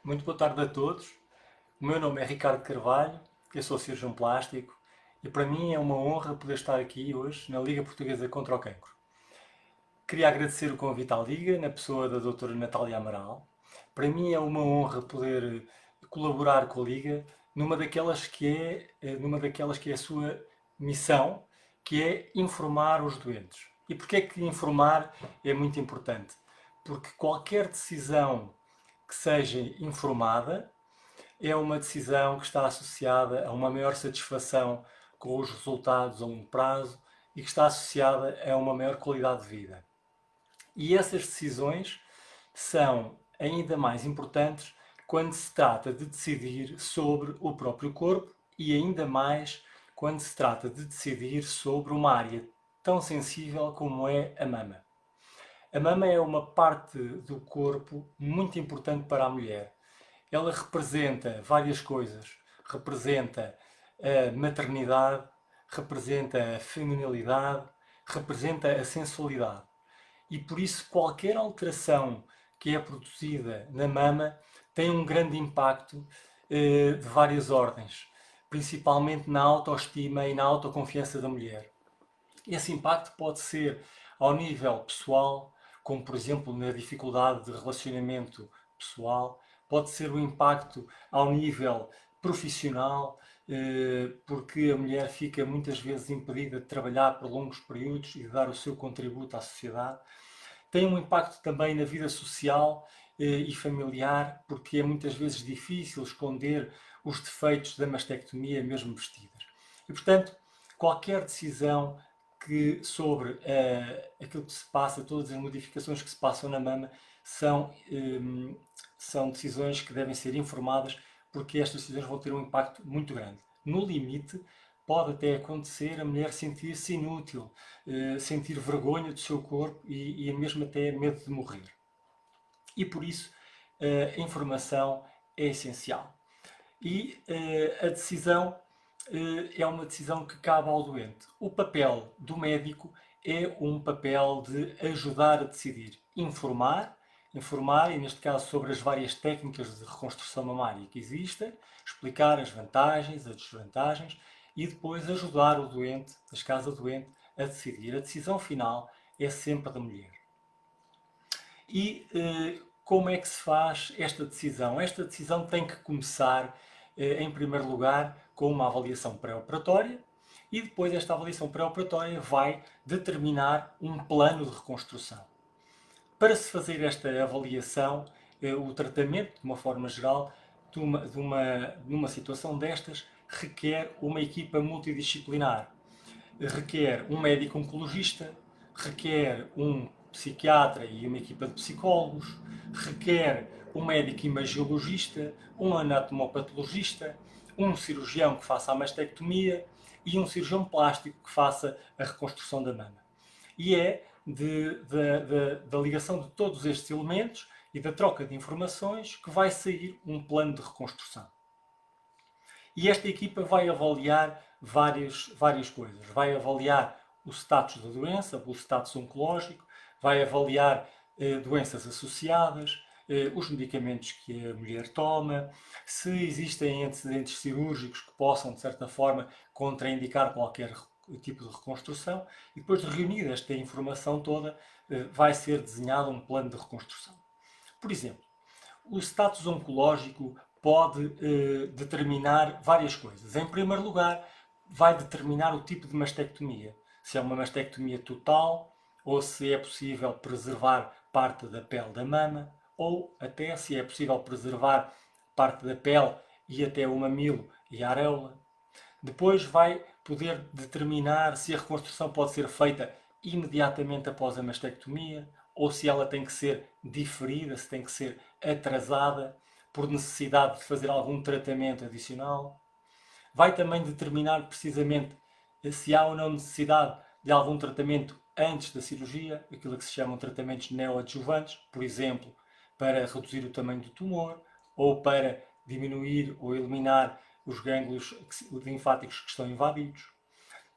Muito boa tarde a todos. O meu nome é Ricardo Carvalho, eu sou cirurgião plástico e para mim é uma honra poder estar aqui hoje na Liga Portuguesa contra o Cancro. Queria agradecer o convite à Liga, na pessoa da doutora Natália Amaral. Para mim é uma honra poder colaborar com a Liga numa daquelas que é a sua missão, que é informar os doentes. E porquê é que informar é muito importante? Porque qualquer decisão que seja informada é uma decisão que está associada a uma maior satisfação com os resultados a longo prazo e que está associada a uma maior qualidade de vida. E essas decisões são ainda mais importantes quando se trata de decidir sobre o próprio corpo e ainda mais quando se trata de decidir sobre uma área tão sensível como é a mama. A mama é uma parte do corpo muito importante para a mulher. Ela representa várias coisas. Representa a maternidade, representa a feminilidade, representa a sensualidade. E por isso qualquer alteração que é produzida na mama tem um grande impacto de várias ordens, principalmente na autoestima e na autoconfiança da mulher. Esse impacto pode ser ao nível pessoal, como por exemplo na dificuldade de relacionamento pessoal, pode ser o impacto ao nível profissional, porque a mulher fica muitas vezes impedida de trabalhar por longos períodos e de dar o seu contributo à sociedade. Tem um impacto também na vida social e familiar, porque é muitas vezes difícil esconder os defeitos da mastectomia, mesmo vestidas. E, portanto, qualquer decisão sobre aquilo que se passa, todas as modificações que se passam na mama, são decisões que devem ser informadas, porque estas decisões vão ter um impacto muito grande. No limite, pode até acontecer a mulher sentir-se inútil, sentir vergonha do seu corpo e mesmo até medo de morrer. E por isso a informação é essencial. E a decisão é uma decisão que cabe ao doente. O papel do médico é um papel de ajudar a decidir, informar, e neste caso sobre as várias técnicas de reconstrução mamária que existem, explicar as vantagens, as desvantagens e depois ajudar o doente, neste caso a doente, a decidir. A decisão final é sempre da mulher. E como é que se faz esta decisão? Esta decisão tem que começar, em primeiro lugar, com uma avaliação pré-operatória e depois esta avaliação pré-operatória vai determinar um plano de reconstrução. Para se fazer esta avaliação, o tratamento, de uma forma geral, numa situação destas, requer uma equipa multidisciplinar. Requer um médico oncologista, requer um psiquiatra e uma equipa de psicólogos, requer um médico imagiologista, um anatomopatologista, um cirurgião que faça a mastectomia e um cirurgião plástico que faça a reconstrução da mama. E é da ligação de todos estes elementos e da troca de informações que vai sair um plano de reconstrução. E esta equipa vai avaliar várias coisas. Vai avaliar o status da doença, o status oncológico, vai avaliar doenças associadas, os medicamentos que a mulher toma, se existem antecedentes cirúrgicos que possam, de certa forma, contraindicar qualquer tipo de reconstrução, e depois de reunir esta informação toda, vai ser desenhado um plano de reconstrução. Por exemplo, o status oncológico pode determinar várias coisas. Em primeiro lugar, vai determinar o tipo de mastectomia. Se é uma mastectomia total, ou se é possível preservar parte da pele da mama, ou até se é possível preservar parte da pele e até o mamilo e a areola. Depois vai poder determinar se a reconstrução pode ser feita imediatamente após a mastectomia ou se ela tem que ser diferida, se tem que ser atrasada por necessidade de fazer algum tratamento adicional. Vai também determinar precisamente se há ou não necessidade de algum tratamento antes da cirurgia, aquilo que se chamam tratamentos neoadjuvantes, por exemplo, para reduzir o tamanho do tumor ou para diminuir ou eliminar os gânglios linfáticos que estão invadidos,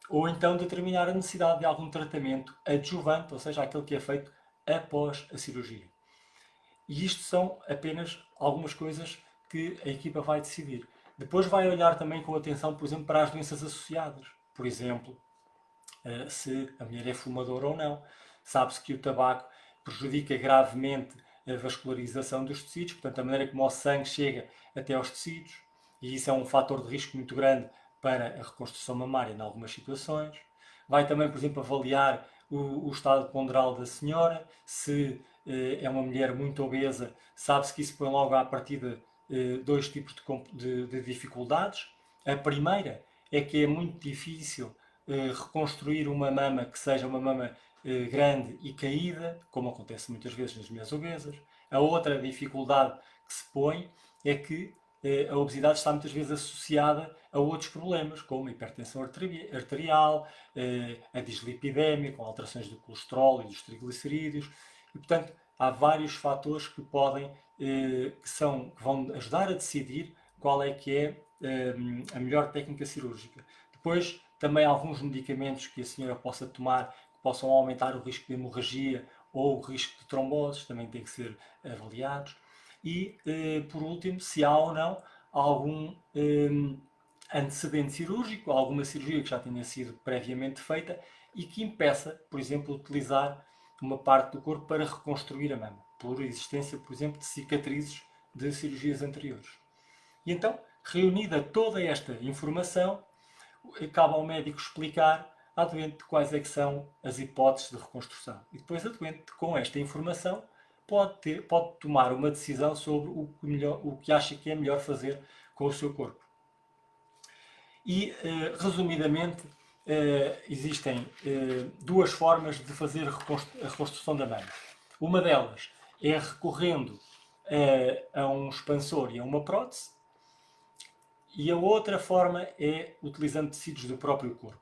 ou então determinar a necessidade de algum tratamento adjuvante, ou seja, aquele que é feito após a cirurgia. E isto são apenas algumas coisas que a equipa vai decidir. Depois vai olhar também com atenção, por exemplo, para as doenças associadas. Por exemplo, se a mulher é fumadora ou não. Sabe-se que o tabaco prejudica gravemente a vascularização dos tecidos, portanto, a maneira como o sangue chega até aos tecidos, e isso é um fator de risco muito grande para a reconstrução mamária em algumas situações. Vai também, por exemplo, avaliar o estado ponderal da senhora. Se é uma mulher muito obesa, sabe-se que isso põe logo à partida dois tipos de dificuldades. A primeira é que é muito difícil reconstruir uma mama que seja uma mama grande e caída, como acontece muitas vezes nas mulheres obesas. A outra dificuldade que se põe é que a obesidade está muitas vezes associada a outros problemas, como a hipertensão arterial, a dislipidemia, com alterações do colesterol e dos triglicerídeos. E, portanto, há vários fatores que que vão ajudar a decidir qual é que é a melhor técnica cirúrgica. Depois, também alguns medicamentos que a senhora possa tomar que possam aumentar o risco de hemorragia ou o risco de tromboses também têm que ser avaliados. E, por último, se há ou não algum antecedente cirúrgico, alguma cirurgia que já tenha sido previamente feita e que impeça, por exemplo, utilizar uma parte do corpo para reconstruir a mama, por existência, por exemplo, de cicatrizes de cirurgias anteriores. E então, reunida toda esta informação, cabe ao médico explicar à doente quais é que são as hipóteses de reconstrução. E depois a doente, com esta informação, pode tomar uma decisão sobre o que acha que é melhor fazer com o seu corpo. E, resumidamente, existem duas formas de fazer a reconstrução da mama. Uma delas é recorrendo a um expansor e a uma prótese, e a outra forma é utilizando tecidos do próprio corpo.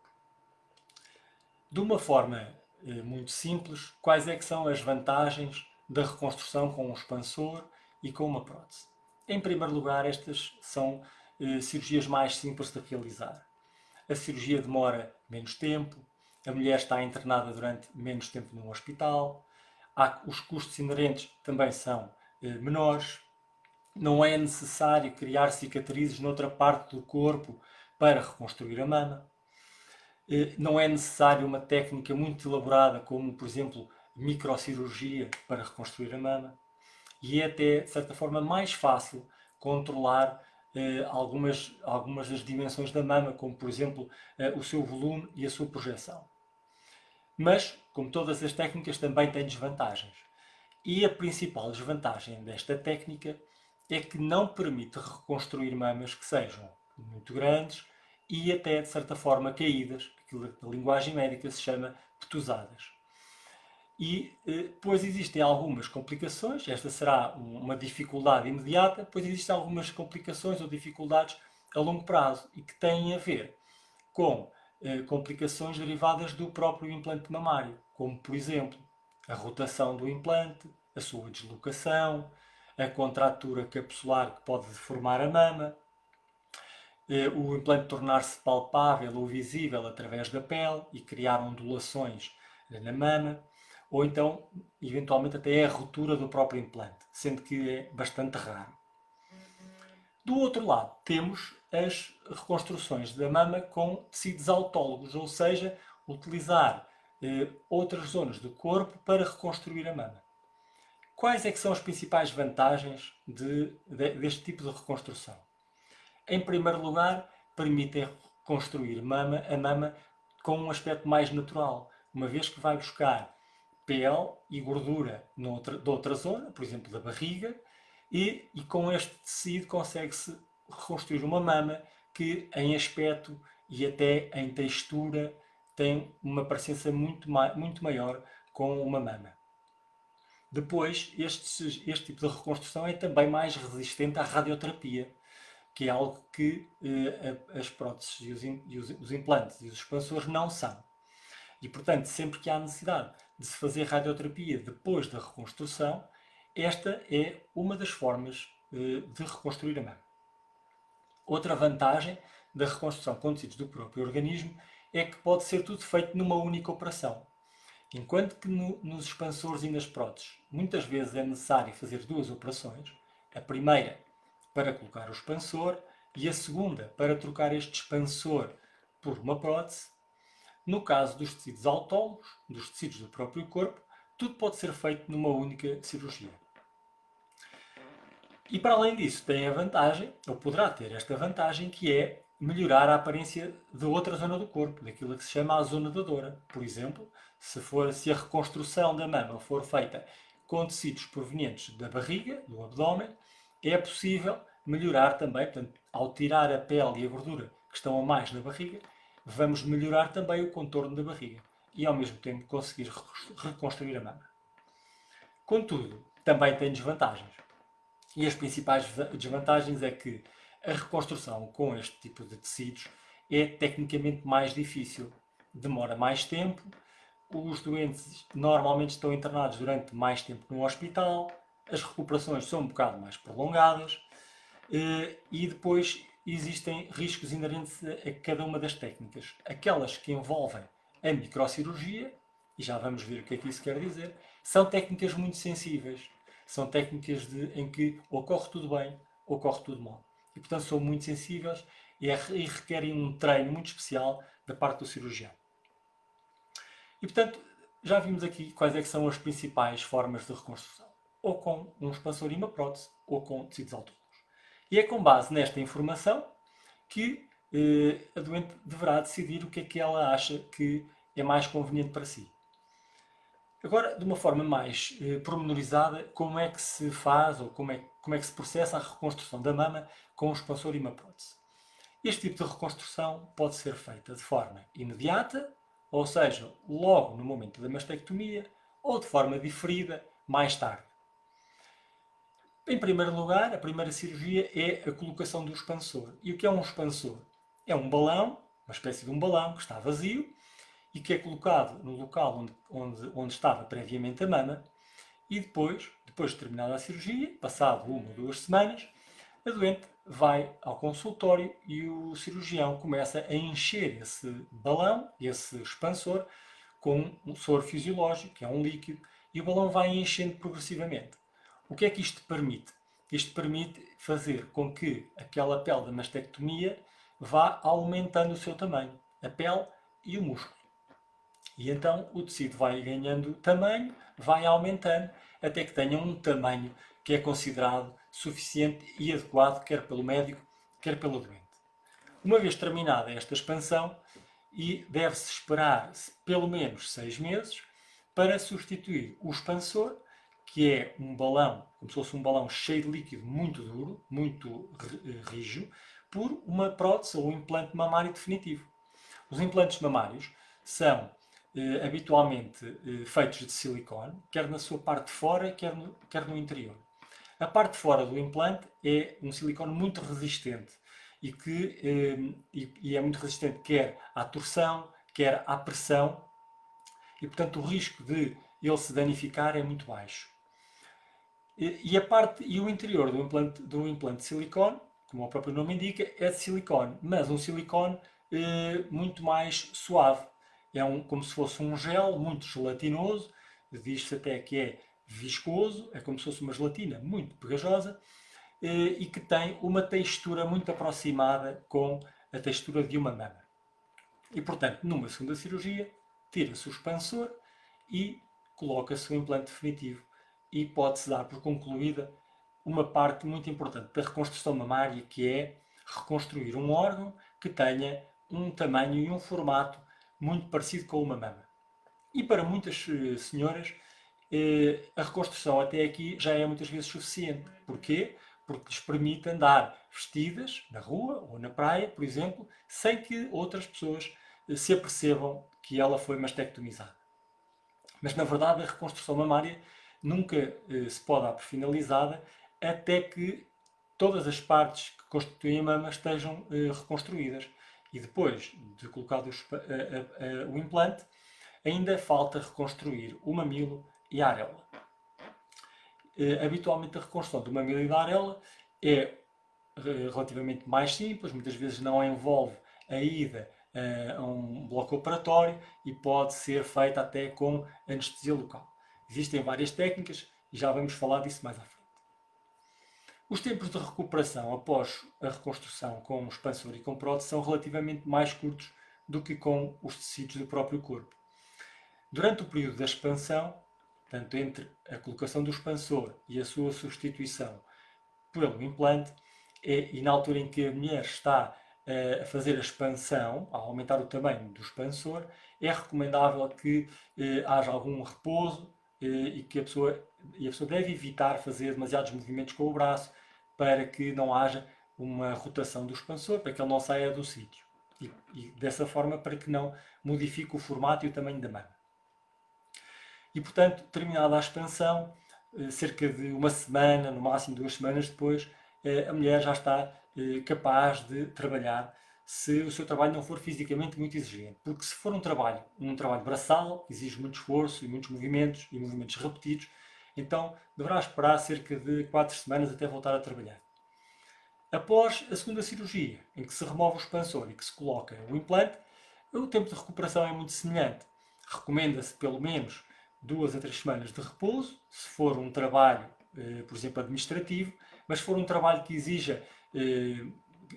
De uma forma muito simples, quais é que são as vantagens da reconstrução com um expansor e com uma prótese? Em primeiro lugar, estas são cirurgias mais simples de realizar. A cirurgia demora menos tempo, a mulher está internada durante menos tempo num hospital, os custos inerentes também são menores, não é necessário criar cicatrizes noutra parte do corpo para reconstruir a mama. Não é necessário uma técnica muito elaborada, como, por exemplo, microcirurgia para reconstruir a mama. E é até, de certa forma, mais fácil controlar algumas das dimensões da mama, como, por exemplo, o seu volume e a sua projeção. Mas, como todas as técnicas, também tem desvantagens. E a principal desvantagem desta técnica é que não permite reconstruir mamas que sejam muito grandes e até, de certa forma, caídas, que na linguagem médica se chama petosadas. E depois existem algumas complicações, esta será uma dificuldade imediata, depois existem algumas complicações ou dificuldades a longo prazo e que têm a ver com complicações derivadas do próprio implante mamário, como, por exemplo, a rotação do implante, a sua deslocação, a contratura capsular que pode deformar a mama, o implante tornar-se palpável ou visível através da pele e criar ondulações na mama, ou então, eventualmente, até a ruptura do próprio implante, sendo que é bastante raro. Do outro lado, temos as reconstruções da mama com tecidos autólogos, ou seja, utilizar outras zonas do corpo para reconstruir a mama. Quais é que são as principais vantagens deste tipo de reconstrução? Em primeiro lugar, permitem reconstruir a mama com um aspecto mais natural, uma vez que vai buscar pele e gordura de outra zona, por exemplo, da barriga, e com este tecido consegue-se reconstruir uma mama que, em aspecto e até em textura, tem uma parecença muito maior com uma mama. Depois, este tipo de reconstrução é também mais resistente à radioterapia, que é algo que as próteses e os implantes e os expansores não são. E, portanto, sempre que há necessidade de se fazer radioterapia depois da reconstrução, esta é uma das formas de reconstruir a mama. Outra vantagem da reconstrução com tecidos do próprio organismo é que pode ser tudo feito numa única operação. Enquanto que nos expansores e nas próteses muitas vezes é necessário fazer duas operações, a primeira para colocar o expansor e a segunda para trocar este expansor por uma prótese, no caso dos tecidos autólogos, dos tecidos do próprio corpo, tudo pode ser feito numa única cirurgia. E para além disso, tem a vantagem, ou poderá ter esta vantagem, que é melhorar a aparência de outra zona do corpo, daquilo que se chama a zona da dor. Por exemplo, se a reconstrução da mama for feita com tecidos provenientes da barriga, do abdômen, é possível melhorar também, portanto, ao tirar a pele e a gordura que estão a mais na barriga, vamos melhorar também o contorno da barriga e ao mesmo tempo conseguir reconstruir a mama. Contudo, também tem desvantagens. E as principais desvantagens é que a reconstrução com este tipo de tecidos é tecnicamente mais difícil, demora mais tempo, os doentes normalmente estão internados durante mais tempo no hospital, as recuperações são um bocado mais prolongadas e depois existem riscos inerentes a cada uma das técnicas. Aquelas que envolvem a microcirurgia, e já vamos ver o que é que isso quer dizer, são técnicas muito sensíveis. São técnicas em que ou corre tudo bem ou corre tudo mal. E, portanto, são muito sensíveis e requerem um treino muito especial da parte do cirurgião. E, portanto, já vimos aqui quais é que são as principais formas de reconstrução. Ou com um expansor e uma prótese, ou com tecidos autólogos. E é com base nesta informação que a doente deverá decidir o que é que ela acha que é mais conveniente para si. Agora, de uma forma mais pormenorizada, como é que se faz ou como é que se processa a reconstrução da mama com um expansor e uma prótese? Este tipo de reconstrução pode ser feita de forma imediata, ou seja, logo no momento da mastectomia, ou de forma diferida, mais tarde. Em primeiro lugar, a primeira cirurgia é a colocação do expansor. E o que é um expansor? É um balão, uma espécie de um balão que está vazio, e que é colocado no local onde estava previamente a mama, e depois de terminada a cirurgia, passado 1 ou 2 semanas, a doente vai ao consultório e o cirurgião começa a encher esse balão, esse expansor, com um soro fisiológico, que é um líquido, e o balão vai enchendo progressivamente. O que é que isto permite? Isto permite fazer com que aquela pele da mastectomia vá aumentando o seu tamanho, a pele e o músculo. E então o tecido vai ganhando tamanho, vai aumentando, até que tenha um tamanho que é considerado suficiente e adequado, quer pelo médico, quer pelo doente. Uma vez terminada esta expansão, e deve-se esperar pelo menos 6 meses para substituir o expansor, que é um balão, como se fosse um balão cheio de líquido muito duro, muito rijo, por uma prótese ou um implante mamário definitivo. Os implantes mamários são habitualmente feitos de silicone, quer na sua parte de fora, quer no interior. A parte de fora do implante é um silicone muito resistente e é muito resistente quer à torção, quer à pressão, e portanto o risco de ele se danificar é muito baixo. E o interior do implante de silicone, como o próprio nome indica, é de silicone, mas um silicone muito mais suave. É como se fosse um gel muito gelatinoso, diz-se até que é viscoso, é como se fosse uma gelatina muito pegajosa e que tem uma textura muito aproximada com a textura de uma mama. E portanto, numa segunda cirurgia, tira-se o expansor e coloca-se o implante definitivo e pode-se dar por concluída uma parte muito importante da reconstrução mamária, que é reconstruir um órgão que tenha um tamanho e um formato muito parecido com uma mama. E para muitas senhoras, a reconstrução até aqui já é muitas vezes suficiente. Porquê? Porque lhes permite andar vestidas na rua ou na praia, por exemplo, sem que outras pessoas se apercebam que ela foi mastectomizada. Mas, na verdade, a reconstrução mamária nunca se pode dar por finalizada até que todas as partes que constituem a mama estejam reconstruídas. E depois de colocado o implante, ainda falta reconstruir o mamilo e a areola. Habitualmente a reconstrução do mamilo e da areola é relativamente mais simples, muitas vezes não envolve a ida a um bloco operatório e pode ser feita até com anestesia local. Existem várias técnicas e já vamos falar disso mais à frente. Os tempos de recuperação após a reconstrução com expansor e com prótese são relativamente mais curtos do que com os tecidos do próprio corpo. Durante o período da expansão, portanto, entre a colocação do expansor e a sua substituição pelo implante, e na altura em que a mulher está a fazer a expansão, a aumentar o tamanho do expansor, é recomendável que haja algum repouso e que a pessoa deve evitar fazer demasiados movimentos com o braço para que não haja uma rotação do expansor, para que ele não saia do sítio. E dessa forma para que não modifique o formato e o tamanho da mama. E portanto, terminada a expansão, cerca de uma semana, no máximo 2 semanas depois, a mulher já está capaz de trabalhar se o seu trabalho não for fisicamente muito exigente. Porque se for um trabalho braçal, que exige muito esforço e muitos movimentos e movimentos repetidos, então deverá esperar cerca de 4 semanas até voltar a trabalhar. Após a segunda cirurgia, em que se remove o expansor e que se coloca o implante, o tempo de recuperação é muito semelhante. Recomenda-se pelo menos 2 a 3 semanas de repouso, se for um trabalho, por exemplo, administrativo, mas se for um trabalho que exija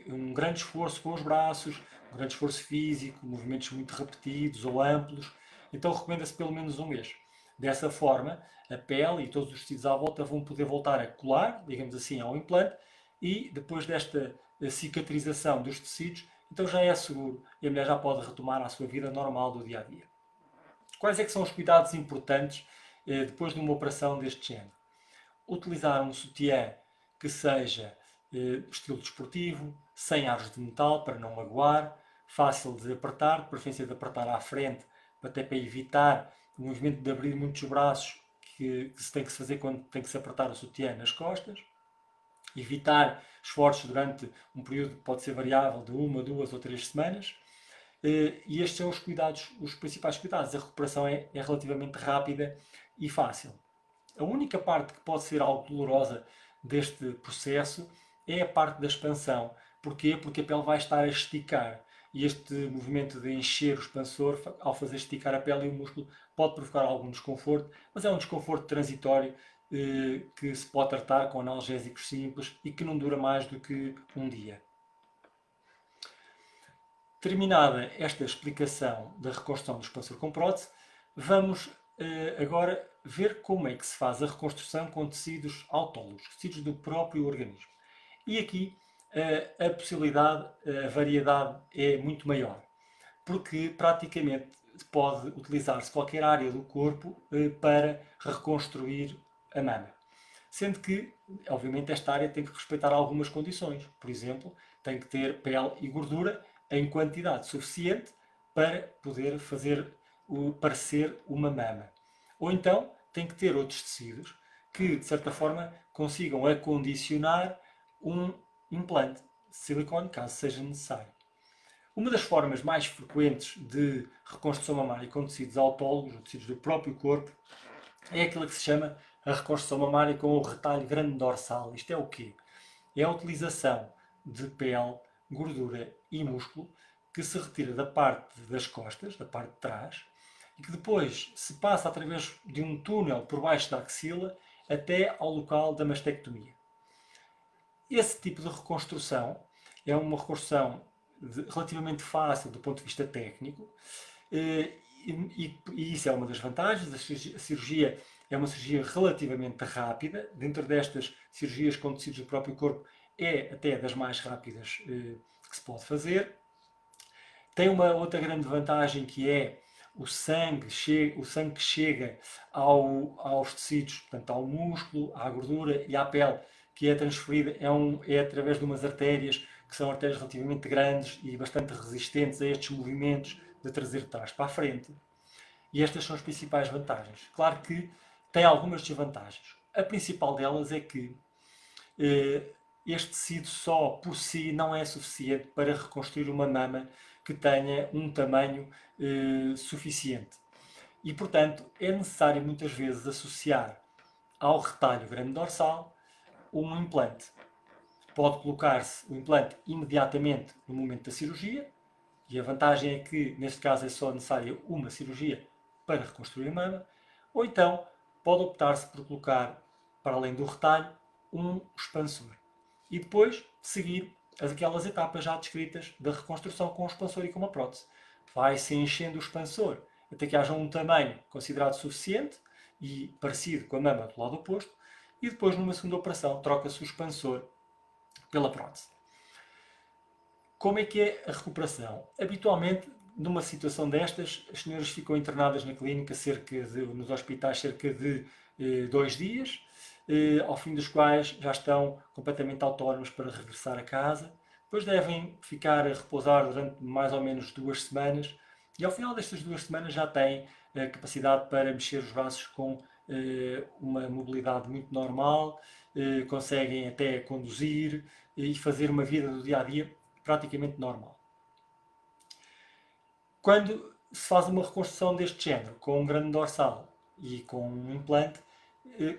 um grande esforço com os braços, um grande esforço físico, movimentos muito repetidos ou amplos, então recomenda-se pelo menos um mês. Dessa forma, a pele e todos os tecidos à volta vão poder voltar a colar, digamos assim, ao implante, e depois desta cicatrização dos tecidos, então já é seguro e a mulher já pode retomar a sua vida normal do dia a dia. Quais é que são os cuidados importantes depois de uma operação deste género? Utilizar um sutiã que seja estilo desportivo, sem aros de metal para não magoar, fácil de apertar, de preferência de apertar à frente, até para evitar o movimento de abrir muitos braços que se tem que se fazer quando tem que se apertar o sutiã nas costas. Evitar esforços durante um período que pode ser variável de 1, 2 ou 3 semanas. E estes são os principais cuidados. A recuperação é relativamente rápida e fácil. A única parte que pode ser algo dolorosa deste processo é a parte da expansão. Porquê? Porque a pele vai estar a esticar. E este movimento de encher o expansor, ao fazer esticar a pele e o músculo, pode provocar algum desconforto, mas é um desconforto transitório que se pode tratar com analgésicos simples e que não dura mais do que um dia. Terminada esta explicação da reconstrução do expansor com prótese, vamos agora ver como é que se faz a reconstrução com tecidos autólogos, tecidos do próprio organismo. E aqui a possibilidade, a variedade é muito maior, porque praticamente pode utilizar-se qualquer área do corpo para reconstruir a mama. Sendo que, obviamente, esta área tem que respeitar algumas condições. Por exemplo, tem que ter pele e gordura em quantidade suficiente para poder parecer uma mama. Ou então, tem que ter outros tecidos que, de certa forma, consigam acondicionar um implante de silicone, caso seja necessário. Uma das formas mais frequentes de reconstrução mamária com tecidos autólogos, ou tecidos do próprio corpo, é aquilo que se chama a reconstrução mamária com o retalho grande dorsal. Isto é o quê? É a utilização de pele, gordura e músculo que se retira da parte das costas, da parte de trás, e que depois se passa através de um túnel por baixo da axila até ao local da mastectomia. Esse tipo de reconstrução é uma reconstrução relativamente fácil do ponto de vista técnico e isso é uma das vantagens. A cirurgia é uma cirurgia relativamente rápida. Dentro destas cirurgias com tecidos do próprio corpo é até das mais rápidas que se pode fazer. Tem uma outra grande vantagem que é o sangue que chega aos tecidos, portanto ao músculo, à gordura e à pele, que é transferida é através de umas artérias que são artérias relativamente grandes e bastante resistentes a estes movimentos de trazer de trás para a frente. E estas são as principais vantagens. Claro que tem algumas desvantagens. A principal delas é que este tecido só por si não é suficiente para reconstruir uma mama que tenha um tamanho suficiente. E, portanto, é necessário muitas vezes associar ao retalho grande dorsal um implante. Pode colocar-se o implante imediatamente no momento da cirurgia, e a vantagem é que, neste caso, é só necessária uma cirurgia para reconstruir a mama, ou então pode optar-se por colocar, para além do retalho, um expansor. E depois seguir aquelas etapas já descritas da reconstrução com o expansor e com uma prótese. Vai-se enchendo o expansor até que haja um tamanho considerado suficiente e parecido com a mama do lado oposto, e depois, numa segunda operação, troca-se o expansor pela prótese. Como é que é a recuperação? Habitualmente, numa situação destas, as senhoras ficam internadas na clínica nos hospitais cerca de 2 dias, ao fim dos quais já estão completamente autónomas para regressar a casa. Depois devem ficar a repousar durante mais ou menos 2 semanas e ao final destas 2 semanas já têm a capacidade para mexer os braços com uma mobilidade muito normal, conseguem até conduzir e fazer uma vida do dia a dia praticamente normal. Quando se faz uma reconstrução deste género, com um grande dorsal e com um implante,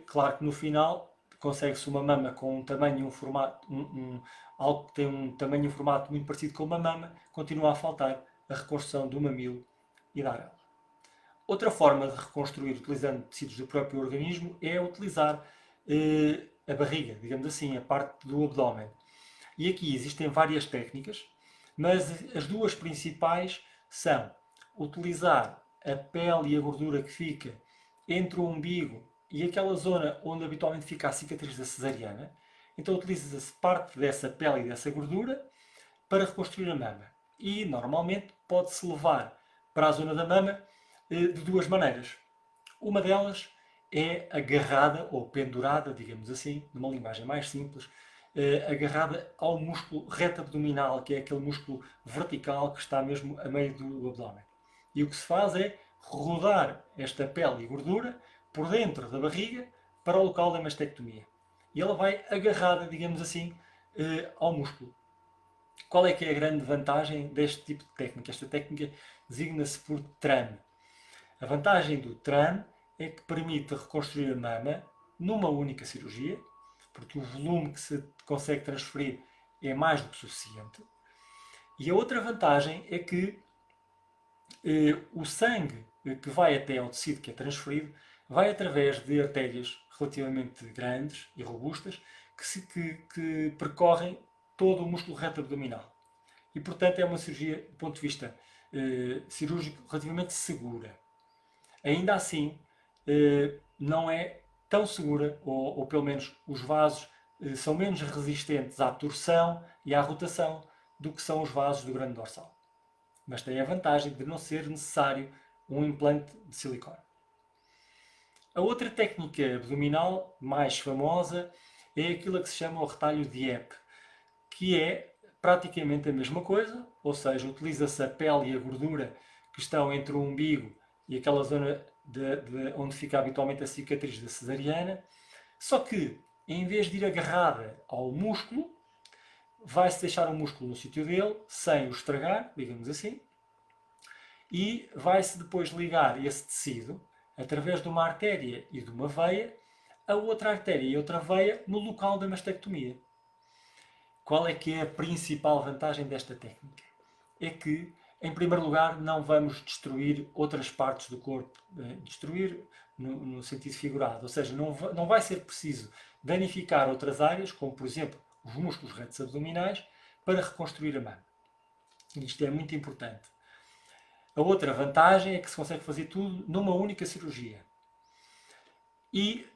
claro que no final consegue-se uma mama com um tamanho e um formato, algo que tem um tamanho e um formato muito parecido com uma mama, continua a faltar a reconstrução do mamilo e da areola. Outra forma de reconstruir utilizando tecidos do próprio organismo é utilizar a barriga, digamos assim, a parte do abdômen. E aqui existem várias técnicas, mas as duas principais são utilizar a pele e a gordura que fica entre o umbigo e aquela zona onde habitualmente fica a cicatriz da cesariana. Então utiliza-se parte dessa pele e dessa gordura para reconstruir a mama. E normalmente pode-se levar para a zona da mama de duas maneiras. Uma delas é agarrada ou pendurada, digamos assim, numa linguagem mais simples, agarrada ao músculo reto abdominal, que é aquele músculo vertical que está mesmo a meio do abdômen. E o que se faz é rodar esta pele e gordura por dentro da barriga para o local da mastectomia. E ela vai agarrada, digamos assim, ao músculo. Qual é que é a grande vantagem deste tipo de técnica? Esta técnica designa-se por TRAN. A vantagem do TRAN é que permite reconstruir a mama numa única cirurgia, porque o volume que se consegue transferir é mais do que suficiente. E a outra vantagem é que o sangue que vai até ao tecido que é transferido vai através de artérias relativamente grandes e robustas que percorrem todo o músculo reto abdominal. E, portanto, é uma cirurgia, do ponto de vista cirúrgico, relativamente segura. Ainda assim, não é tão segura, ou pelo menos os vasos são menos resistentes à torção e à rotação do que são os vasos do grande dorsal. Mas tem a vantagem de não ser necessário um implante de silicone. A outra técnica abdominal mais famosa é aquilo que se chama o retalho Dieppe, que é praticamente a mesma coisa, ou seja, utiliza-se a pele e a gordura que estão entre o umbigo e aquela zona de onde fica habitualmente a cicatriz da cesariana, só que em vez de ir agarrada ao músculo, vai-se deixar o músculo no sítio dele, sem o estragar, digamos assim, e vai-se depois ligar esse tecido, através de uma artéria e de uma veia, a outra artéria e outra veia no local da mastectomia. Qual é que é a principal vantagem desta técnica? É que, em primeiro lugar, não vamos destruir outras partes do corpo. Destruir no sentido figurado. Ou seja, não vai ser preciso danificar outras áreas, como por exemplo os músculos retos abdominais, para reconstruir a mama. Isto é muito importante. A outra vantagem é que se consegue fazer tudo numa única cirurgia. E,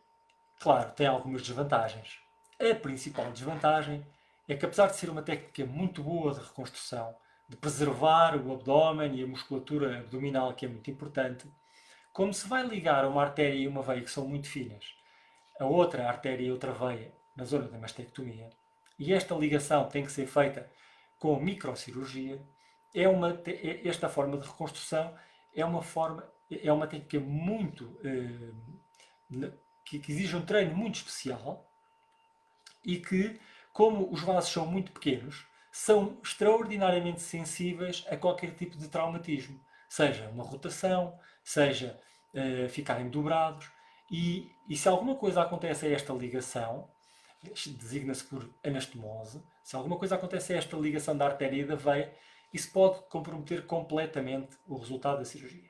claro, tem algumas desvantagens. A principal desvantagem é que, apesar de ser uma técnica muito boa de reconstrução, de preservar o abdômen e a musculatura abdominal, que é muito importante, como se vai ligar uma artéria e uma veia que são muito finas, a outra artéria e outra veia na zona da mastectomia, e esta ligação tem que ser feita com microcirurgia, esta forma de reconstrução é uma técnica muito que exige um treino muito especial e que, como os vasos são muito pequenos, são extraordinariamente sensíveis a qualquer tipo de traumatismo, seja uma rotação, seja ficarem dobrados, e se alguma coisa acontece a esta ligação, designa-se por anastomose. Se alguma coisa acontece a esta ligação da artéria e da veia, isso pode comprometer completamente o resultado da cirurgia.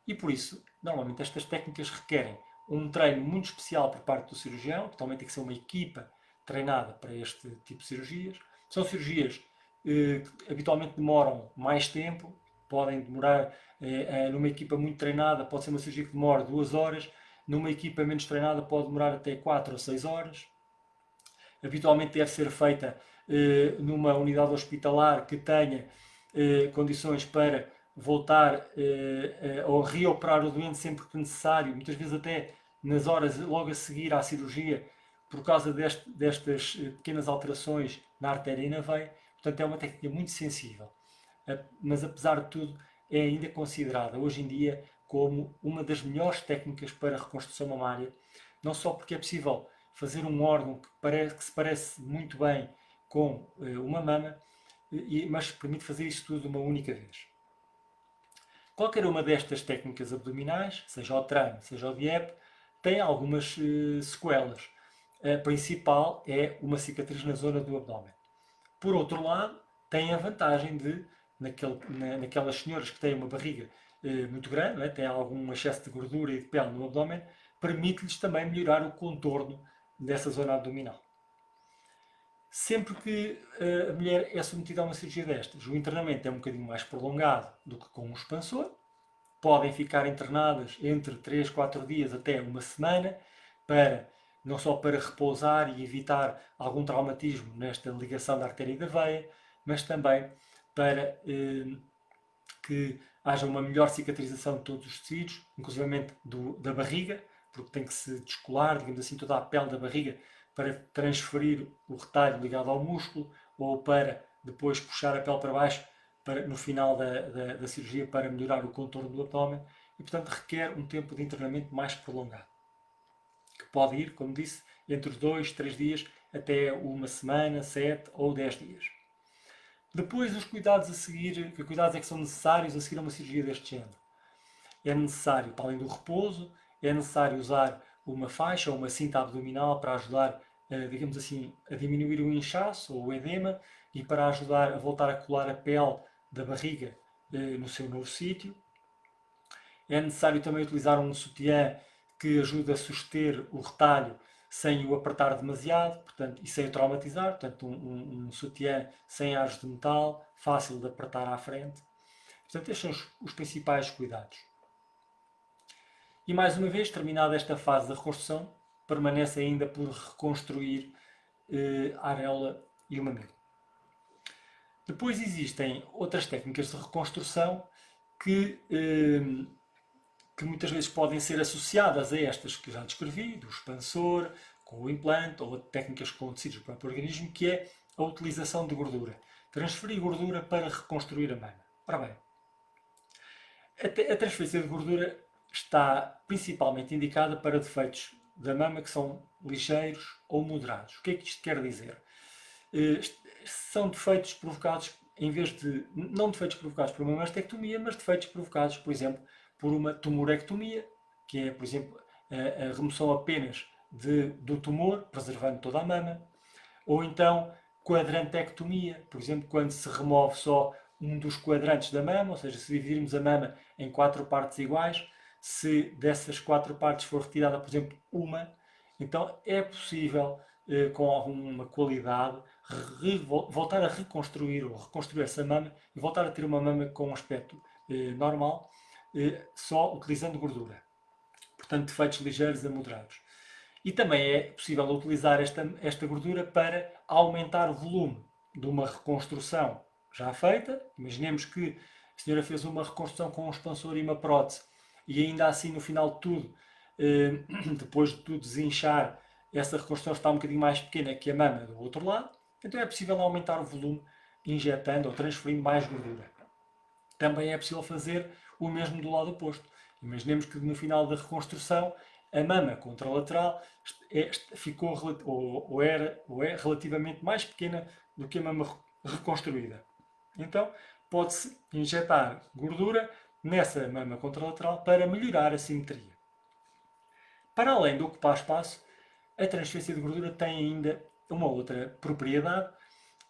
E por isso, normalmente estas técnicas requerem um treino muito especial por parte do cirurgião, totalmente tem que ser uma equipa treinada para este tipo de cirurgias. São cirurgias que habitualmente demoram mais tempo, podem demorar, numa equipa muito treinada, pode ser uma cirurgia que demora 2 horas, numa equipa menos treinada pode demorar até 4 ou 6 horas. Habitualmente deve ser feita numa unidade hospitalar que tenha condições para voltar ou reoperar o doente sempre que necessário, muitas vezes até nas horas logo a seguir à cirurgia, por causa destas pequenas alterações na artéria e na veia. Portanto, é uma técnica muito sensível, mas apesar de tudo é ainda considerada hoje em dia como uma das melhores técnicas para reconstrução mamária, não só porque é possível fazer um órgão que se parece muito bem com uma mama, mas permite fazer isso tudo de uma única vez. Qualquer uma destas técnicas abdominais, seja o TRAN, seja o DIEP, tem algumas sequelas. A principal é uma cicatriz na zona do abdômen. Por outro lado, tem a vantagem de, naquelas senhoras que têm uma barriga muito grande, não é? Têm algum excesso de gordura e de pele no abdômen, permite-lhes também melhorar o contorno dessa zona abdominal. Sempre que a mulher é submetida a uma cirurgia destas, o internamento é um bocadinho mais prolongado do que com um expansor. Podem ficar internadas entre 3, 4 dias até uma semana, não só para repousar e evitar algum traumatismo nesta ligação da artéria e da veia, mas também para que haja uma melhor cicatrização de todos os tecidos, inclusive da barriga, porque tem que se descolar, digamos assim, toda a pele da barriga para transferir o retalho ligado ao músculo, ou para depois puxar a pele para baixo no final da cirurgia para melhorar o contorno do abdômen, e portanto requer um tempo de internamento mais prolongado, que pode ir, como disse, entre os 2, 3 dias até uma semana, 7 ou 10 dias. Depois, os cuidados a seguir, que cuidados é que são necessários a seguir a uma cirurgia deste género? É necessário, para além do repouso, é necessário usar uma faixa ou uma cinta abdominal para ajudar, digamos assim, a diminuir o inchaço ou o edema e para ajudar a voltar a colar a pele da barriga no seu novo sítio. É necessário também utilizar um sutiã que ajude a suster o retalho sem o apertar demasiado, portanto, e sem o traumatizar, portanto um sutiã sem aros de metal, fácil de apertar à frente. Portanto, estes são os principais cuidados. E mais uma vez, terminada esta fase da reconstrução, permanece ainda por reconstruir a areola e o mamilo. Depois existem outras técnicas de reconstrução que muitas vezes podem ser associadas a estas que já descrevi, do expansor, com o implante, ou técnicas com tecidos do próprio organismo, que é a utilização de gordura. Transferir gordura para reconstruir a mama. Ora bem, a transferência de gordura está principalmente indicada para defeitos da mama que são ligeiros ou moderados. O que é que isto quer dizer? São defeitos provocados, não defeitos provocados por uma mastectomia, mas defeitos provocados, por exemplo, por uma tumorectomia, que é, por exemplo, a remoção apenas do tumor, preservando toda a mama, ou então quadrantectomia, por exemplo, quando se remove só um dos quadrantes da mama, ou seja, se dividirmos a mama em 4 partes iguais, se dessas 4 partes for retirada, por exemplo, uma, então é possível, com alguma qualidade, voltar a reconstruir ou reconstruir essa mama e voltar a ter uma mama com um aspecto normal, só utilizando gordura. Portanto, defeitos ligeiros a moderados. E também é possível utilizar esta gordura para aumentar o volume de uma reconstrução já feita. Imaginemos que a senhora fez uma reconstrução com um expansor e uma prótese e ainda assim no final de tudo, depois de tudo desinchar, essa reconstrução está um bocadinho mais pequena que a mama do outro lado. Então é possível aumentar o volume injetando ou transferindo mais gordura. Também é possível fazer o mesmo do lado oposto. Imaginemos que no final da reconstrução a mama contralateral ficou ou é relativamente mais pequena do que a mama reconstruída. Então pode-se injetar gordura nessa mama contralateral para melhorar a simetria. Para além de ocupar espaço, a transferência de gordura tem ainda uma outra propriedade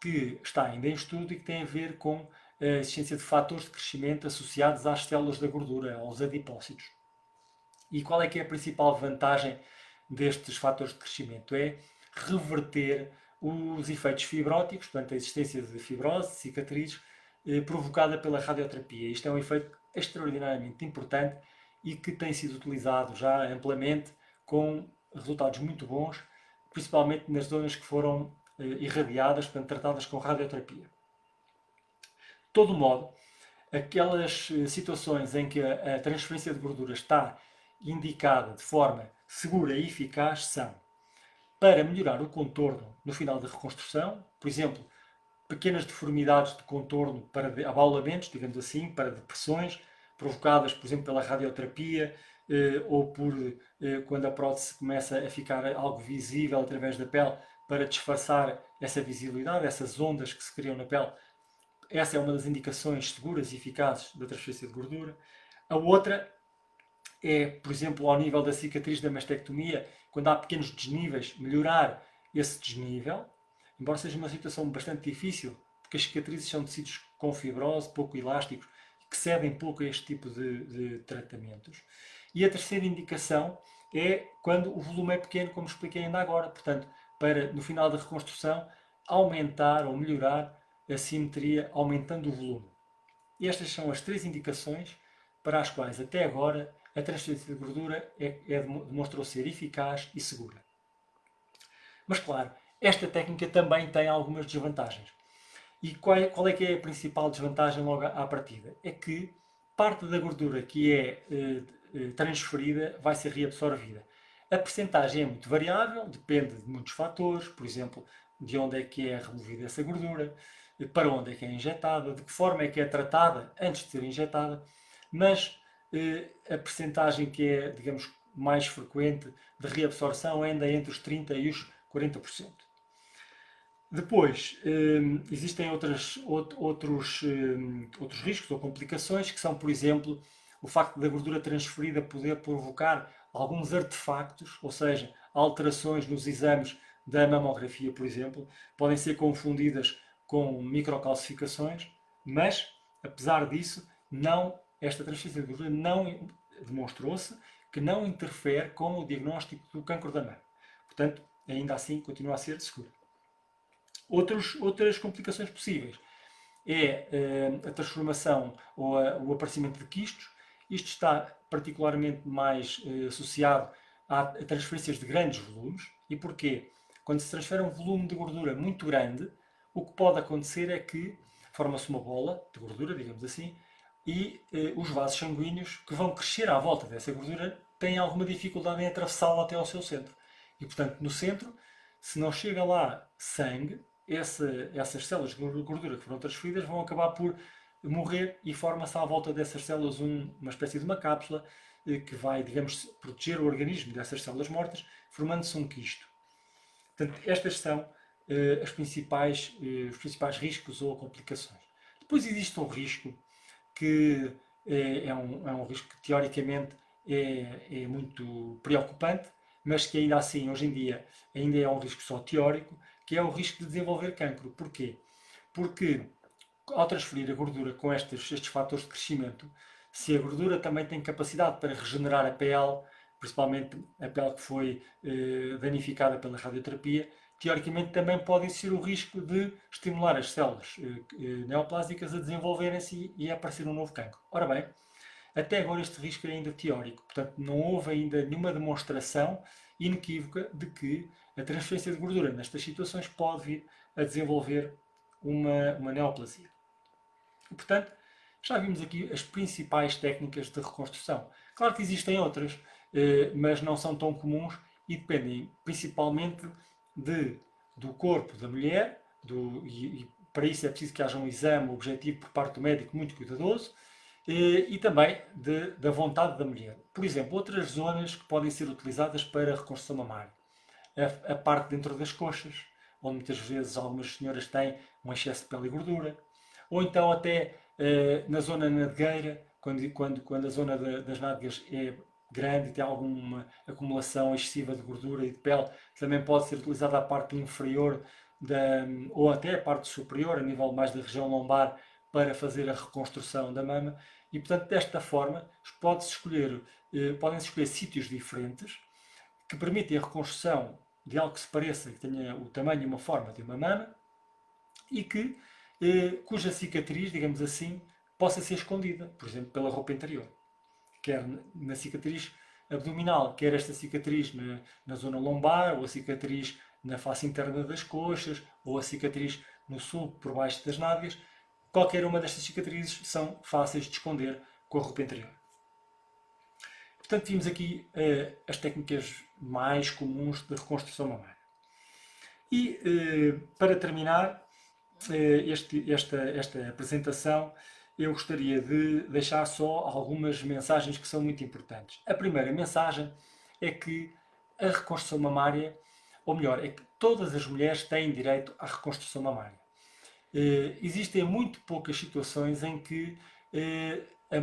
que está ainda em estudo e que tem a ver com a existência de fatores de crescimento associados às células da gordura, aos adipócitos. E qual é que é a principal vantagem destes fatores de crescimento? É reverter os efeitos fibróticos, portanto a existência de fibrose, de cicatrizes, provocada pela radioterapia. Isto é um efeito extraordinariamente importante e que tem sido utilizado já amplamente com resultados muito bons, principalmente nas zonas que foram irradiadas, portanto tratadas com radioterapia. De todo modo, aquelas situações em que a transferência de gordura está indicada de forma segura e eficaz são para melhorar o contorno no final da reconstrução, por exemplo, pequenas deformidades de contorno para abaulamentos, digamos assim, para depressões provocadas, por exemplo, pela radioterapia ou por quando a prótese começa a ficar algo visível através da pele para disfarçar essa visibilidade, essas ondas que se criam na pele. Essa é uma das indicações seguras e eficazes da transferência de gordura. A outra é, por exemplo, ao nível da cicatriz da mastectomia, quando há pequenos desníveis, melhorar esse desnível, embora seja uma situação bastante difícil, porque as cicatrizes são tecidos com fibrose, pouco elásticos, que cedem pouco a este tipo de tratamentos. E a terceira indicação é quando o volume é pequeno, como expliquei ainda agora, portanto, para no final da reconstrução aumentar ou melhorar a simetria, aumentando o volume. E estas são as três indicações para as quais até agora a transferência de gordura demonstrou ser eficaz e segura. Mas claro, esta técnica também tem algumas desvantagens. E qual é que é a principal desvantagem logo à partida? É que parte da gordura que é transferida vai ser reabsorvida. A percentagem é muito variável, depende de muitos fatores, por exemplo, de onde é que é removida essa gordura, para onde é que é injetada, de que forma é que é tratada antes de ser injetada, mas a percentagem que é, digamos, mais frequente de reabsorção anda entre os 30% e os 40%. Depois, existem outros riscos ou complicações, que são, por exemplo, o facto da gordura transferida poder provocar alguns artefactos, ou seja, alterações nos exames da mamografia, por exemplo, podem ser confundidas com microcalcificações, mas, apesar disso, esta transferência de gordura não demonstrou-se que não interfere com o diagnóstico do cancro da mama. Portanto, ainda assim, continua a ser segura. Outras complicações possíveis é a transformação ou o aparecimento de quistos. Isto está particularmente mais associado a transferências de grandes volumes. E porquê? Quando se transfere um volume de gordura muito grande, o que pode acontecer é que forma-se uma bola de gordura, digamos assim, e os vasos sanguíneos que vão crescer à volta dessa gordura têm alguma dificuldade em atravessá-la até ao seu centro. E, portanto, no centro, se não chega lá sangue, essas células de gordura que foram transferidas vão acabar por morrer e forma-se à volta dessas células uma espécie de uma cápsula que vai, digamos, proteger o organismo dessas células mortas, formando-se um quisto. Portanto, estas são os principais riscos ou complicações. Depois existe um risco que é um risco que teoricamente é muito preocupante, mas que ainda assim, hoje em dia, ainda é um risco só teórico, que é o risco de desenvolver cancro. Porquê? Porque ao transferir a gordura com estes fatores de crescimento, se a gordura também tem capacidade para regenerar a pele, principalmente a pele que foi danificada pela radioterapia, teoricamente também pode existir o risco de estimular as células neoplásicas a desenvolverem-se e a aparecer um novo cancro. Ora bem, até agora este risco é ainda teórico, portanto não houve ainda nenhuma demonstração inequívoca de que a transferência de gordura nestas situações pode vir a desenvolver uma neoplasia. E, portanto, já vimos aqui as principais técnicas de reconstrução. Claro que existem outras, mas não são tão comuns e dependem principalmente do corpo da mulher, e para isso é preciso que haja um exame objetivo por parte do médico muito cuidadoso, e também da vontade da mulher. Por exemplo, outras zonas que podem ser utilizadas para a reconstrução mamária. A parte dentro das coxas, onde muitas vezes algumas senhoras têm um excesso de pele e gordura. Ou então até na zona nadegueira, quando a zona das nádegas é grande e tem alguma acumulação excessiva de gordura e de pele, também pode ser utilizada a parte inferior ou até a parte superior, a nível mais da região lombar, para fazer a reconstrução da mama. E, portanto, desta forma, podem-se escolher sítios diferentes que permitem a reconstrução de algo que se pareça, que tenha o tamanho e uma forma de uma mama e cuja cicatriz, digamos assim, possa ser escondida, por exemplo, pela roupa interior. Quer na cicatriz abdominal, quer esta cicatriz na zona lombar, ou a cicatriz na face interna das coxas, ou a cicatriz no sulco por baixo das nádegas. Qualquer uma destas cicatrizes são fáceis de esconder com a roupa interior. Portanto, vimos aqui as técnicas mais comuns de reconstrução mamária. E, para terminar esta apresentação, eu gostaria de deixar só algumas mensagens que são muito importantes. A primeira mensagem é que a reconstrução mamária, ou melhor, é que todas as mulheres têm direito à reconstrução mamária. Existem muito poucas situações em que a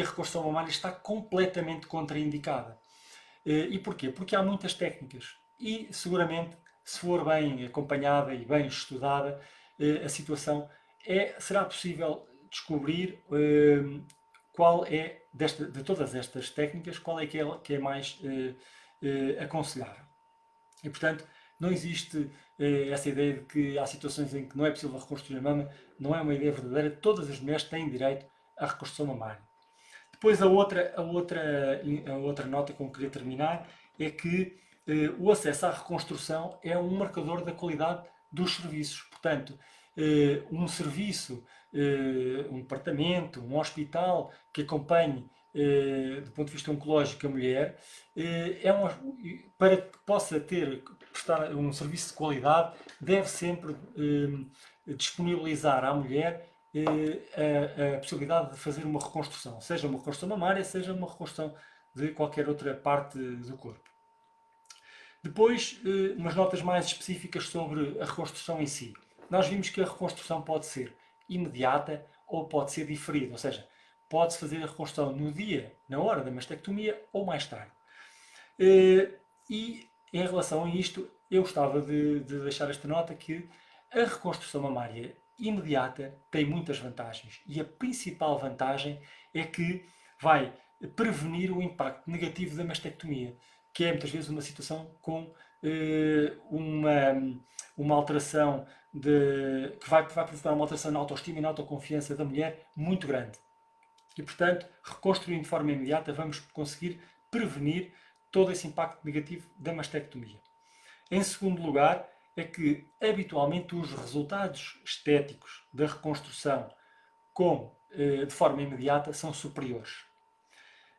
reconstrução mamária está completamente contraindicada. E porquê? Porque há muitas técnicas e seguramente, se for bem acompanhada e bem estudada, a situação será possível descobrir qual é, de todas estas técnicas, qual é que é mais aconselhável. E, portanto, não existe essa ideia de que há situações em que não é possível reconstruir a mama, não é uma ideia verdadeira. Todas as mulheres têm direito à reconstrução mamária. Depois, a outra nota com que queria terminar é que o acesso à reconstrução é um marcador da qualidade dos serviços. Portanto, um serviço, um departamento, um hospital que acompanhe do ponto de vista oncológico a mulher, para que possa prestar um serviço de qualidade, deve sempre disponibilizar à mulher a possibilidade de fazer uma reconstrução, seja uma reconstrução mamária, seja uma reconstrução de qualquer outra parte do corpo. Depois, umas notas mais específicas sobre a reconstrução em si. Nós vimos que a reconstrução pode ser imediata ou pode ser diferida, ou seja, pode-se fazer a reconstrução no dia, na hora da mastectomia ou mais tarde. E em relação a isto, eu gostava de deixar esta nota que a reconstrução mamária imediata tem muitas vantagens e a principal vantagem é que vai prevenir o impacto negativo da mastectomia, que é muitas vezes uma situação com uma alteração que vai provocar uma alteração na autoestima e na autoconfiança da mulher muito grande. E, portanto, reconstruindo de forma imediata, vamos conseguir prevenir todo esse impacto negativo da mastectomia. Em segundo lugar, é que habitualmente os resultados estéticos da reconstrução de forma imediata são superiores.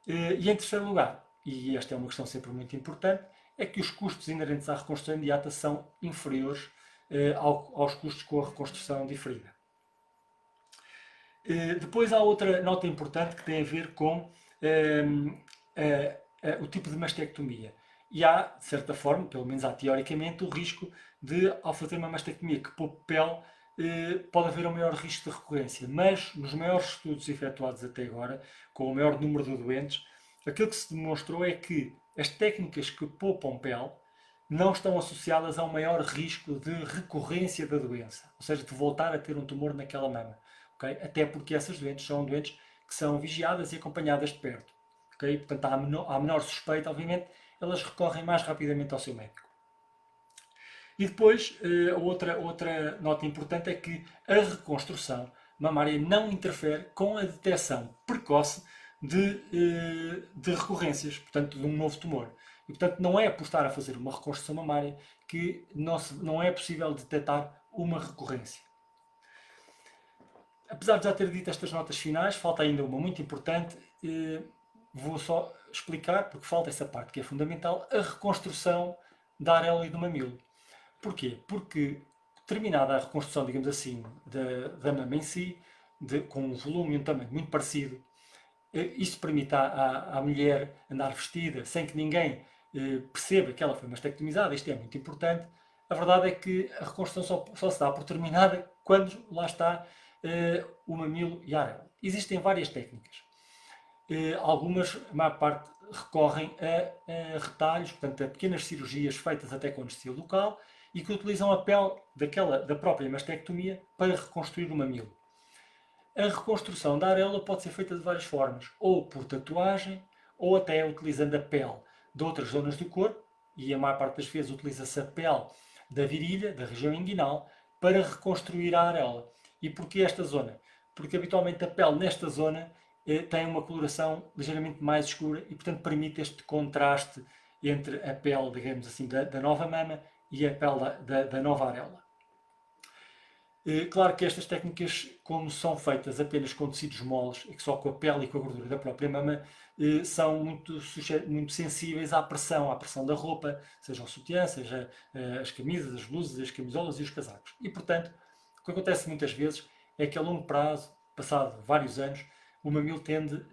E em terceiro lugar, e esta é uma questão sempre muito importante, é que os custos inerentes à reconstrução imediata são inferiores aos custos com a reconstrução diferida. Depois há outra nota importante que tem a ver com o tipo de mastectomia. E há, de certa forma, pelo menos há teoricamente, o risco de, ao fazer uma mastectomia que poupe pele, pode haver um maior risco de recorrência. Mas, nos maiores estudos efetuados até agora, com o maior número de doentes, aquilo que se demonstrou é que as técnicas que poupam pele não estão associadas a um maior risco de recorrência da doença, ou seja, de voltar a ter um tumor naquela mama. Okay? Até porque essas doentes são doentes que são vigiadas e acompanhadas de perto. Okay? Portanto, há menor suspeita, obviamente, elas recorrem mais rapidamente ao seu médico. E depois, outra nota importante é que a reconstrução mamária não interfere com a detecção precoce de recorrências, portanto, de um novo tumor. E, portanto, não é por estar a fazer uma reconstrução mamária que não é possível detectar uma recorrência. Apesar de já ter dito estas notas finais, falta ainda uma muito importante. Vou só explicar, porque falta essa parte que é fundamental, a reconstrução da areola e do mamilo. Porquê? Porque terminada a reconstrução, digamos assim, da mama em si, com um volume e um tamanho muito parecido, isso permite à mulher andar vestida sem que ninguém perceba que ela foi mastectomizada. Isto é muito importante. A verdade é que a reconstrução só se dá por terminada quando lá está o mamilo e a areola. Existem várias técnicas. algumas, a maior parte, recorrem a retalhos, portanto, a pequenas cirurgias feitas até com anestesia local e que utilizam a pele da própria mastectomia para reconstruir o mamilo. A reconstrução da areola pode ser feita de várias formas, ou por tatuagem, ou até utilizando a pele de outras zonas do corpo, e a maior parte das vezes utiliza-se a pele da virilha, da região inguinal, para reconstruir a areola. E porquê esta zona? Porque habitualmente a pele nesta zona tem uma coloração ligeiramente mais escura e, portanto, permite este contraste entre a pele, digamos assim, da nova mama e a pele da nova areola. Claro que estas técnicas, como são feitas apenas com tecidos moles, e que só com a pele e com a gordura da própria mama, são muito sensíveis à pressão da roupa, seja o sutiã, seja as camisas, as blusas, as camisolas e os casacos. E, portanto, o que acontece muitas vezes é que a longo prazo, passado vários anos, o mamilo tende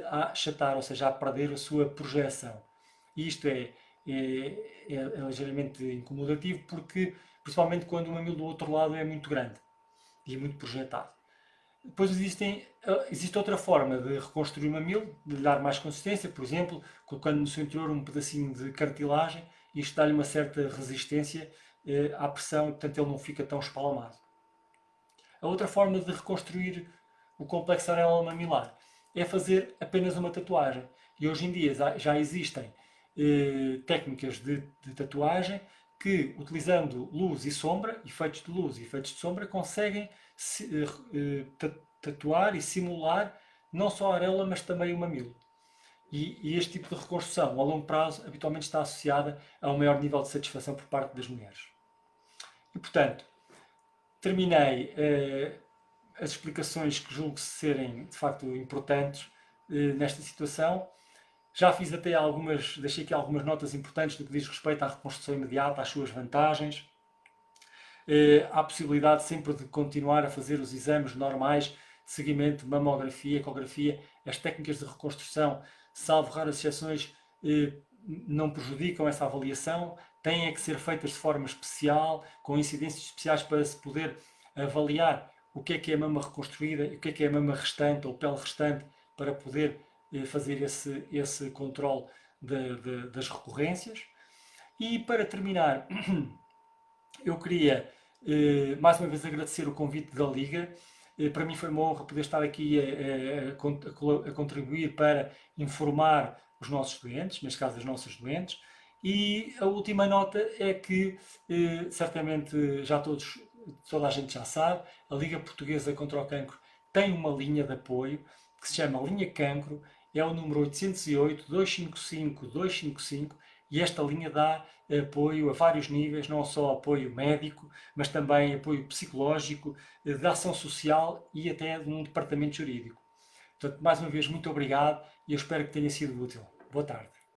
a achatar, ou seja, a perder a sua projeção. E isto é ligeiramente incomodativo porque, principalmente quando o mamilo do outro lado é muito grande e muito projetado. Depois existe outra forma de reconstruir o mamilo, de lhe dar mais consistência, por exemplo, colocando no seu interior um pedacinho de cartilagem e isto dá-lhe uma certa resistência à pressão e, portanto, ele não fica tão espalmado. A outra forma de reconstruir o complexo areola mamilar é fazer apenas uma tatuagem. E hoje em dia já existem técnicas de tatuagem que, utilizando luz e sombra, efeitos de luz e efeitos de sombra, conseguem tatuar e simular não só a areola, mas também o mamilo. E este tipo de reconstrução, a longo prazo, habitualmente está associada a um maior nível de satisfação por parte das mulheres. E, portanto, terminei as explicações que julgo serem, de facto, importantes nesta situação. Já fiz até deixei aqui algumas notas importantes do que diz respeito à reconstrução imediata, às suas vantagens. Há a possibilidade sempre de continuar a fazer os exames normais de seguimento, mamografia, ecografia. As técnicas de reconstrução, salvo raras exceções, não prejudicam essa avaliação. Têm que ser feitas de forma especial, com incidências especiais para se poder avaliar o que é a mama reconstruída e o que é a mama restante ou pele restante para poder fazer esse controle das recorrências. E para terminar, eu queria mais uma vez agradecer o convite da Liga. Para mim foi uma honra poder estar aqui a contribuir para informar os nossos doentes, neste caso as nossas doentes. E a última nota é que, certamente toda a gente já sabe, a Liga Portuguesa contra o Cancro tem uma linha de apoio que se chama Linha Cancro, é o número 808-255-255 e esta linha dá apoio a vários níveis, não só apoio médico, mas também apoio psicológico, de ação social e até de um departamento jurídico. Portanto, mais uma vez, muito obrigado e eu espero que tenha sido útil. Boa tarde.